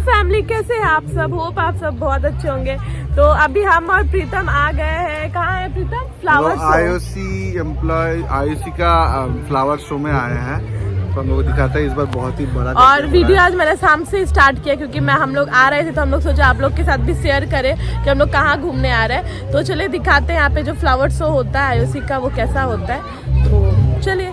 Family, कैसे हैं आप सब? होप आप सब बहुत अच्छे होंगे। तो अभी हम और प्रीतम आ गए हैं। कहाँ है प्रीतम? Flower show. आईओसी का फ्लावर शो में आए हैं, तो हम लोग दिखाते हैं इस बार बहुत ही बड़ा। और वीडियो आज मैंने शाम से स्टार्ट किया क्योंकि हम लोग आ रहे थे, तो हम लोग सोचा आप लोग के साथ भी शेयर करें कि हम लोग कहाँ घूमने आ रहे हैं। तो चलिए दिखाते हैं यहाँ पे जो फ्लावर शो होता है आईओसी का, वो कैसा होता है। तो चलिए।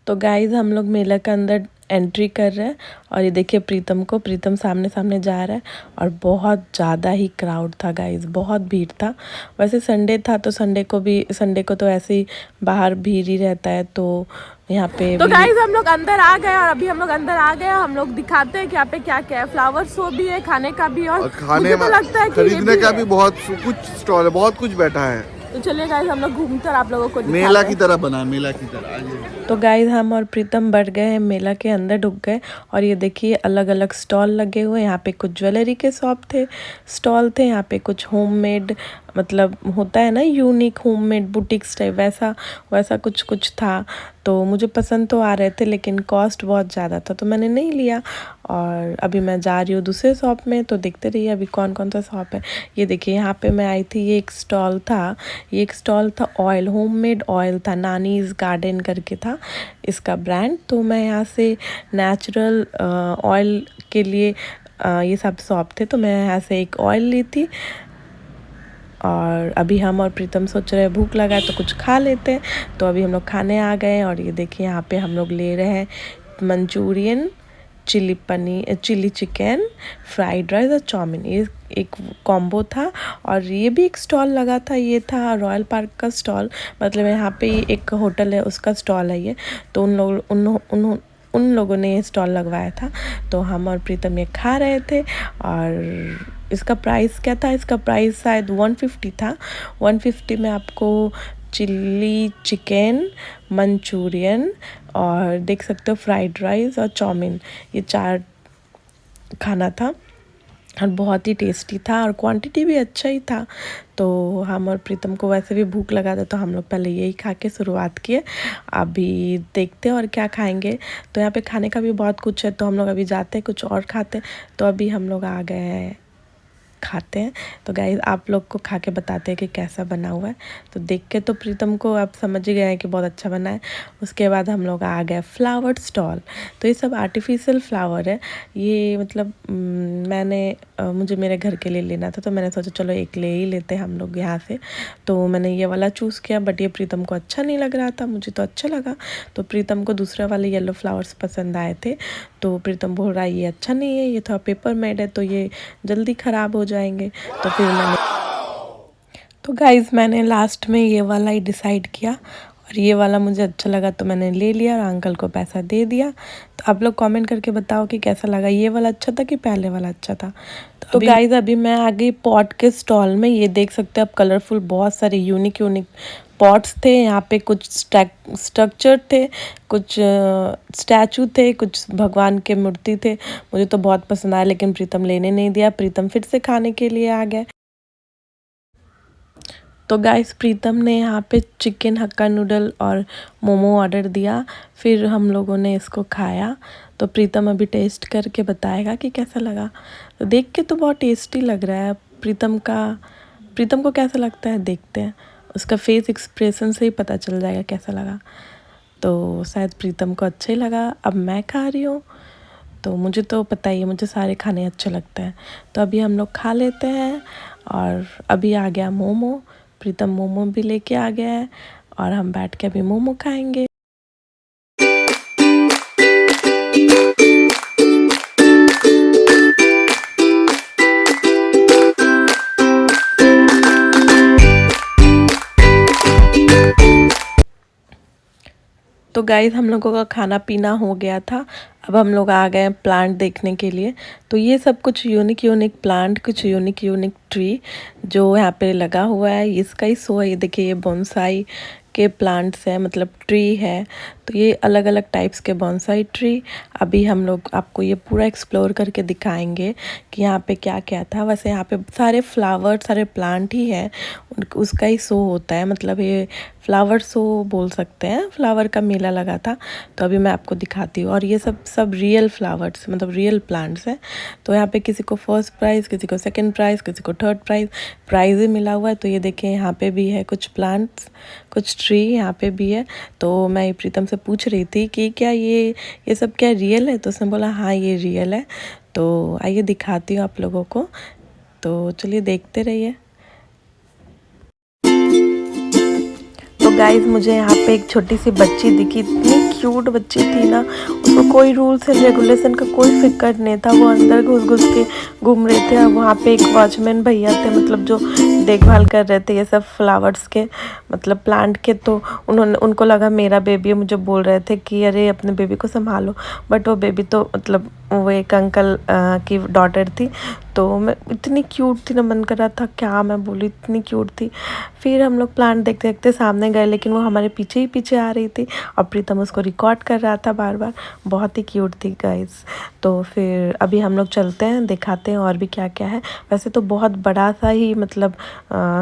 तो गाइज हम लोग मेला के अंदर एंट्री कर रहे हैं और ये देखिए प्रीतम सामने सामने जा रहा है और बहुत ज़्यादा ही क्राउड था गाइज, बहुत भीड़ था। वैसे संडे था तो संडे को तो ऐसे ही बाहर भीड़ ही रहता है। तो यहाँ पे तो गाइज हम लोग अंदर आ गए और अभी हम लोग अंदर आ गए। हम लोग दिखाते हैं कि यहाँ पे क्या क्या है। फ्लावर शो भी है, खाने का भी, और खाने तो लगता है खरीदने का भी बहुत कुछ स्टॉल है, बहुत कुछ बैठा है। तो चलिए गाइज हम लोग घूमकर आप लोगों को मेला की तरह बना है, मेला की तरह। तो गाइज हम और प्रीतम बढ़ गए हैं, मेला के अंदर ढुक गए और ये देखिए अलग अलग स्टॉल लगे हुए हैं। यहाँ पे कुछ ज्वेलरी के स्टॉल थे। यहाँ पे कुछ होममेड, मतलब होता है ना यूनिक होममेड बुटीक्स टाइप, वैसा कुछ था। तो मुझे पसंद तो आ रहे थे लेकिन कॉस्ट बहुत ज़्यादा था तो मैंने नहीं लिया। और अभी मैं जा रही हूँ दूसरे शॉप में, तो देखते रहिए अभी कौन कौन सा शॉप है। ये देखिए यहाँ पे मैं आई थी, ये एक स्टॉल था ऑयल, होममेड ऑयल था, नानीज गार्डन करके था इसका ब्रांड। तो मैं यहाँ से नेचुरल ऑयल के लिए ये सब शॉप थे, तो मैं यहाँ से एक ऑयल ली थी। और अभी हम और प्रीतम सोच रहे हैं भूख लगा है तो कुछ खा लेते हैं। तो अभी हम लोग खाने आ गए और ये देखिए यहाँ पे हम लोग ले रहे हैं Manchurian, chilli chicken, fried rice और चाउमीन। ये एक कॉम्बो था। और ये भी एक स्टॉल लगा था, ये था रॉयल पार्क का स्टॉल, मतलब यहाँ पे एक होटल है उसका स्टॉल है ये। तो उन लोगों ने ये स्टॉल लगवाया था। तो हम और प्रीतम ये खा रहे थे। और इसका प्राइस क्या था? इसका प्राइस शायद 150 था। 150 में आपको चिल्ली चिकन, मंचूरियन और देख सकते हो फ्राइड राइस और चाउमीन, ये 4 खाना था और बहुत ही टेस्टी था और क्वांटिटी भी अच्छा ही था। तो हम और प्रीतम को वैसे भी भूख लगा था तो हम लोग पहले यही खा के शुरुआत किए। अभी देखते हैं और क्या खाएंगे। तो यहाँ पे खाने का भी बहुत कुछ है, तो हम लोग अभी जाते हैं कुछ और खाते हैं। तो अभी हम लोग आ गए हैं, खाते हैं। तो गाइस आप लोग को खा के बताते हैं कि कैसा बना हुआ है। तो देख के तो प्रीतम को आप समझ ही गए हैं कि बहुत अच्छा बना है। उसके बाद हम लोग आ गए फ्लावर स्टॉल। तो ये सब आर्टिफिशियल फ्लावर है। ये मतलब मुझे मेरे घर के लिए लेना था, तो मैंने सोचा चलो एक ले ही लेते हैं हम लोग यहाँ से। तो मैंने ये वाला चूज़ किया, बट ये प्रीतम को अच्छा नहीं लग रहा था, मुझे तो अच्छा लगा। तो प्रीतम को दूसरे वाले येलो फ्लावर्स पसंद आए थे। तो प्रीतम बोल रहा है ये अच्छा नहीं है, ये थोड़ा पेपर मेड है तो ये जल्दी ख़राब हो जाएंगे। तो फिर मैंने लास्ट में ये वाला ही डिसाइड किया और ये वाला मुझे अच्छा लगा तो मैंने ले लिया और अंकल को पैसा दे दिया। तो आप लोग कमेंट करके बताओ कि कैसा लगा, ये वाला अच्छा था कि पहले वाला अच्छा था। तो गाइज अभी मैं आ गई पॉट के स्टॉल में। ये देख सकते हो आप, कलरफुल बहुत सारे यूनिक पॉट्स थे। यहाँ पे कुछ स्ट्रक्चर थे, कुछ स्टैचू थे, कुछ भगवान के मूर्ति थे। मुझे तो बहुत पसंद आया लेकिन प्रीतम लेने नहीं दिया। प्रीतम फिर से खाने के लिए आ गए। तो गाइस प्रीतम ने यहाँ पे चिकन हक्का नूडल और मोमो ऑर्डर दिया, फिर हम लोगों ने इसको खाया। तो प्रीतम अभी टेस्ट करके बताएगा कि कैसा लगा। तो देख के तो बहुत टेस्टी लग रहा है। प्रीतम को कैसा लगता है देखते हैं, उसका फेस एक्सप्रेशन से ही पता चल जाएगा कैसा लगा। तो शायद प्रीतम को अच्छा ही लगा। अब मैं खा रही हूँ, तो मुझे तो पता ही है, मुझे सारे खाने अच्छे लगते हैं। तो अभी हम लोग खा लेते हैं। और अभी आ गया मोमो, प्रीतम मोमो भी लेके आ गया है और हम बैठ के अभी मोमो खाएंगे। तो गाइस हम लोगों का खाना पीना हो गया था। अब हम लोग आ गए प्लांट देखने के लिए। तो ये सब कुछ यूनिक प्लांट, कुछ यूनिक ट्री जो यहाँ पे लगा हुआ है, इसका ही शो है। ये देखिए ये बोनसाई के प्लांट्स हैं, मतलब ट्री है। तो ये अलग अलग टाइप्स के बॉन्साई ट्री। अभी हम लोग आपको ये पूरा एक्सप्लोर करके दिखाएंगे कि यहाँ पे क्या क्या था। वैसे यहाँ पे सारे फ्लावर, सारे प्लांट ही है, उसका ही शो होता है, मतलब ये फ्लावर शो बोल सकते हैं, फ्लावर का मेला लगा था। तो अभी मैं आपको दिखाती हूँ। और ये सब रियल फ्लावर्स, मतलब रियल प्लांट्स हैं। तो यहाँ पे किसी को फर्स्ट प्राइज़, किसी को सेकंड प्राइज़, किसी को थर्ड प्राइज़ ही मिला हुआ है। तो ये देखें, यहाँ पे भी है कुछ प्लांट्स, कुछ ट्री यहाँ पे भी है। तो मैं प्रीतम से पूछ रही थी कि क्या ये सब क्या रियल है, तो उसने बोला हाँ ये रियल है। तो आइए दिखाती हूँ आप लोगों को। तो चलिए देखते रहिए। तो गाइज मुझे यहाँ पे एक छोटी सी बच्ची दिखी, इतनी क्यूट बच्ची थी ना। उसको कोई रूल्स एंड रेगुलेशन का कोई फिक्र नहीं था। वो अंदर घुस घुस के घूम रहे थे। और वहाँ पे एक वॉचमैन भैया थे, मतलब जो देखभाल कर रहे थे ये सब फ्लावर्स के, मतलब प्लांट के। तो उनको लगा मेरा बेबी है, मुझे बोल रहे थे कि अरे अपने बेबी को संभालो। बट वो बेबी तो मतलब वो एक अंकल की डॉटर थी। तो मैं इतनी क्यूट थी ना, मन कर रहा था क्या मैं बोली, इतनी क्यूट थी। फिर हम लोग प्लांट देखते देखते सामने गए, लेकिन वो हमारे पीछे ही पीछे आ रही थी और प्रीतम उसको रिकॉर्ड कर रहा था बार बार। बहुत ही क्यूट थी गाइस। तो फिर अभी हम लोग चलते हैं, दिखाते हैं और भी क्या क्या है। वैसे तो बहुत बड़ा सा ही मतलब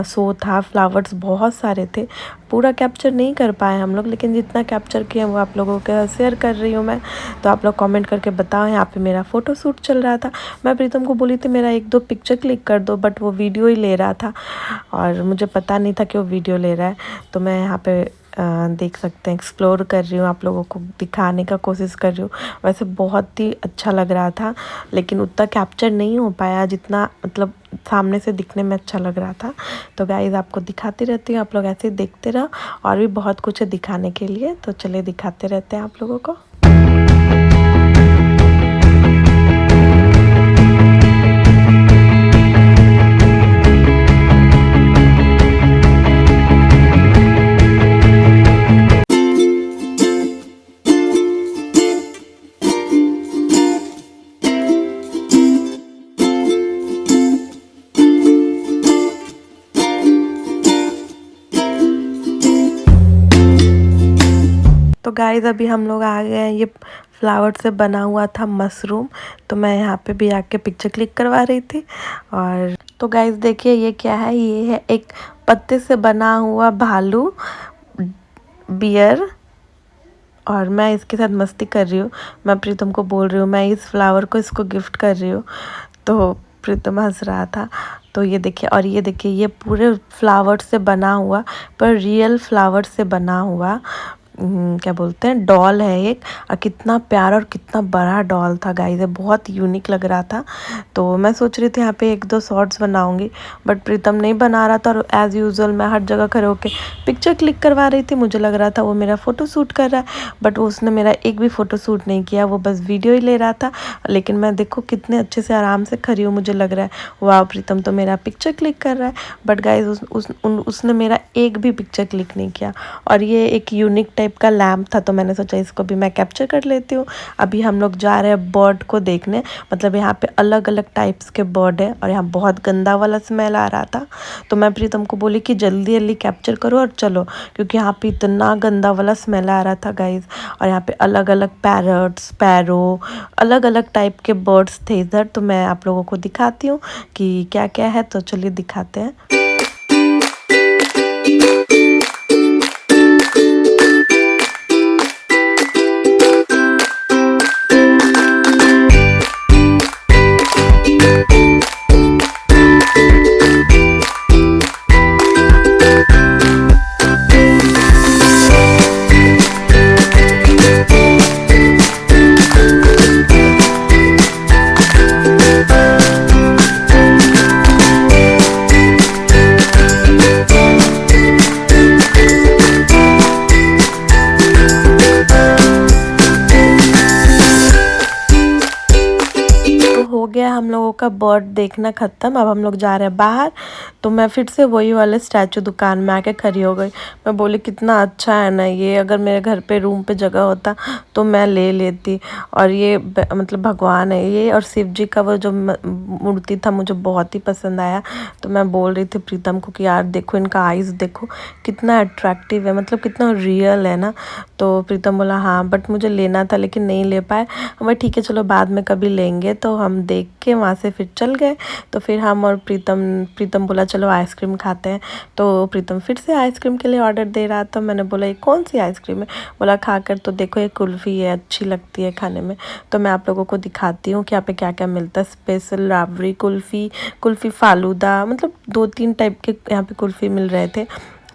शो था, फ्लावर्स बहुत सारे थे। पूरा कैप्चर नहीं कर पाए हम लोग, लेकिन जितना कैप्चर किए वो आप लोगों के शेयर कर रही हूँ मैं। तो आप लोग कमेंट करके बताओ। यहाँ पे मेरा फ़ोटो शूट चल रहा था। मैं प्रीतम को बोली थी मेरा 1-2 पिक्चर क्लिक कर दो, बट वो वीडियो ही ले रहा था और मुझे पता नहीं था कि वो वीडियो ले रहा है। तो मैं यहाँ पे देख सकते हैं, एक्सप्लोर कर रही हूँ, आप लोगों को दिखाने का कोशिश कर रही हूँ। वैसे बहुत ही अच्छा लग रहा था, लेकिन उतना कैप्चर नहीं हो पाया जितना मतलब सामने से दिखने में अच्छा लग रहा था। तो गाइस आपको दिखाती रहती हूँ, आप लोग ऐसे ही देखते रहो। और भी बहुत कुछ है दिखाने के लिए, तो चलिए दिखाते रहते हैं आप लोगों को। तो गाइस अभी हम लोग आ गए हैं, ये फ्लावर से बना हुआ था मशरूम। तो मैं यहाँ पे भी आके पिक्चर क्लिक करवा रही थी। और तो गाइस देखिए ये क्या है, ये है एक पत्ते से बना हुआ भालू बियर। और मैं इसके साथ मस्ती कर रही हूँ। मैं प्रीतम को बोल रही हूँ मैं इस फ्लावर को इसको गिफ्ट कर रही हूँ। तो प्रीतम हंस रहा था। तो ये देखिए, और ये देखिए ये पूरे फ्लावर से बना हुआ, पर रियल फ्लावर से बना हुआ क्या बोलते हैं, डॉल है एक। और कितना प्यारा और कितना बड़ा डॉल था गाइस, बहुत यूनिक लग रहा था। तो मैं सोच रही थी यहाँ पे 1-2 शॉर्ट्स बनाऊंगी, बट प्रीतम नहीं बना रहा था। और एज़ यूजुअल मैं हर जगह खड़े होके पिक्चर क्लिक करवा रही थी। मुझे लग रहा था वो मेरा फ़ोटो शूट कर रहा है, बट उसने मेरा एक भी फ़ोटो शूट नहीं किया, वो बस वीडियो ही ले रहा था। लेकिन मैं देखो कितने अच्छे से आराम से खड़ी हूँ, मुझे लग रहा है वाह प्रीतम तो मेरा पिक्चर क्लिक कर रहा है। बट गाइस उसने मेरा एक भी पिक्चर क्लिक नहीं किया। और ये एक यूनिक टाइप का लैम्प था, तो मैंने सोचा इसको भी मैं कैप्चर कर लेती हूँ। अभी हम लोग जा रहे हैं बर्ड को देखने। मतलब यहाँ पे अलग अलग टाइप्स के बर्ड है और यहाँ बहुत गंदा वाला स्मेल आ रहा था। तो मैं प्रीतम को बोली कि जल्दी जल्दी कैप्चर करो और चलो, क्योंकि यहाँ पे इतना गंदा वाला स्मेल आ रहा था गाइज। और यहाँ पे अलग अलग पैरट, स्पैरो, अलग अलग टाइप के बर्ड्स थे इधर। तो मैं आप लोगों को दिखाती हूँ कि क्या क्या है। तो चलिए दिखाते हैं। हो गया हम लोगों का बर्ड देखना ख़त्म। अब हम लोग जा रहे हैं बाहर। तो मैं फिर से वही वाले स्टैचू दुकान में आके खड़ी हो गई। मैं बोली कितना अच्छा है ना ये, अगर मेरे घर पे रूम पे जगह होता तो मैं ले लेती। और ये मतलब भगवान है ये, और शिव जी का वो जो मूर्ति था मुझे बहुत ही पसंद आया। तो मैं बोल रही थी प्रीतम को कि यार देखो इनका आइज़ देखो कितना अट्रैक्टिव है, मतलब कितना रियल है ना। तो प्रीतम बोला हाँ बट मुझे लेना था लेकिन नहीं ले पाए। मैं ठीक है चलो बाद में कभी लेंगे। तो हम देख के वहाँ से फिर चल गए। तो फिर हम और प्रीतम बोला चलो आइसक्रीम खाते हैं। तो प्रीतम फिर से आइसक्रीम के लिए ऑर्डर दे रहा था। मैंने बोला ये कौन सी आइसक्रीम है? बोला खाकर तो देखो ये कुल्फ़ी है, अच्छी लगती है खाने में। तो मैं आप लोगों को दिखाती हूँ कि यहाँ पे क्या क्या मिलता है। स्पेशल राबड़ी कुल्फ़ी फालूदा, मतलब 2-3 टाइप के यहाँ पे कुल्फ़ी मिल रहे थे।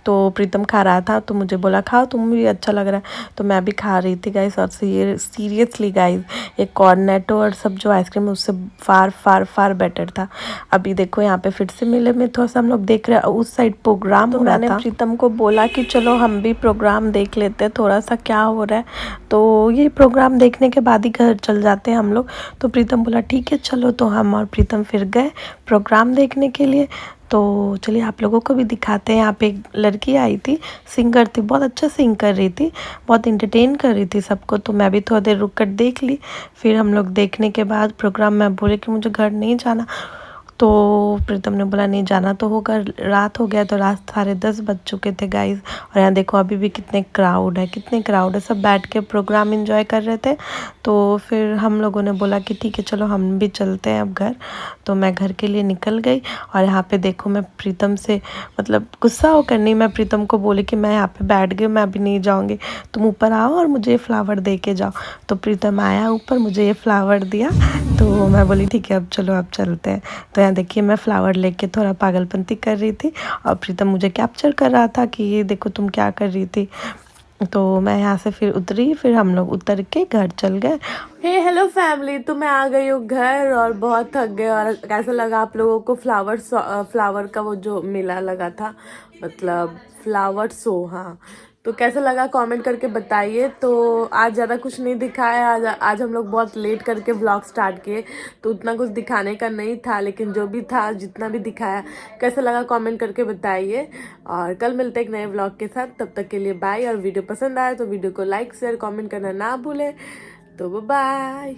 तो प्रीतम खा रहा था तो मुझे बोला खाओ तुम भी, अच्छा लग रहा है। तो मैं भी खा रही थी गाइस। और सीरियसली गाइस ये कॉर्नेटो और सब जो आइसक्रीम है उससे फार फार फार बेटर था। अभी देखो यहाँ पे फिर से मेले में थोड़ा सा हम लोग देख रहे हैं, उस साइड प्रोग्राम हो रहा था। मैंने प्रीतम को बोला कि चलो हम भी प्रोग्राम देख लेते हैं थोड़ा सा क्या हो रहा है। तो ये प्रोग्राम देखने के बाद ही घर चल जाते हैं हम लोग। तो प्रीतम बोला ठीक है चलो। तो हम और प्रीतम फिर गए प्रोग्राम देखने के लिए। तो चलिए आप लोगों को भी दिखाते हैं। यहाँ पे एक लड़की आई थी, सिंगर थी, बहुत अच्छा सिंग कर रही थी, बहुत इंटरटेन कर रही थी सबको। तो मैं भी थोड़ा देर रुक कर देख ली। फिर हम लोग देखने के बाद प्रोग्राम में बोले कि मुझे घर नहीं जाना। तो प्रीतम ने बोला नहीं जाना तो होगा, रात हो गया। तो रात 10:30 बज चुके थे गाइस। और यहाँ देखो अभी भी कितने क्राउड है, सब बैठ के प्रोग्राम एंजॉय कर रहे थे। तो फिर हम लोगों ने बोला कि ठीक है चलो हम भी चलते हैं अब घर। तो मैं घर के लिए निकल गई। और यहाँ पे देखो मैं प्रीतम से मतलब गुस्सा होकर नहीं, मैं प्रीतम को बोली कि मैं यहाँ पे बैठ गई, मैं अभी नहीं जाऊँगी, तुम ऊपर आओ और मुझे ये फ्लावर दे के जाओ। तो प्रीतम आया ऊपर, मुझे ये फ्लावर दिया। तो मैं बोली ठीक है अब चलो अब चलते हैं। तो यहाँ देखिए मैं फ्लावर लेके थोड़ा पागलपंती कर रही थी और प्रीतम मुझे कैप्चर कर रहा था कि ये देखो तुम क्या कर रही थी। तो मैं यहाँ से फिर उतरी, फिर हम लोग उतर के घर चल गए। हेलो फैमिली, तो मैं आ गई हूँ घर और बहुत थक गए। और कैसा लगा आप लोगों को फ्लावर का वो जो मेला लगा था, मतलब फ्लावर शो, हाँ, तो कैसा लगा कमेंट करके बताइए। तो आज ज़्यादा कुछ नहीं दिखाया, आज हम लोग बहुत लेट करके व्लॉग स्टार्ट किए तो उतना कुछ दिखाने का नहीं था, लेकिन जो भी था जितना भी दिखाया कैसा लगा कमेंट करके बताइए। और कल मिलते हैं एक नए व्लॉग के साथ, तब तक के लिए बाय। और वीडियो पसंद आए तो वीडियो को लाइक शेयर कमेंट करना ना भूलें। तो बाय।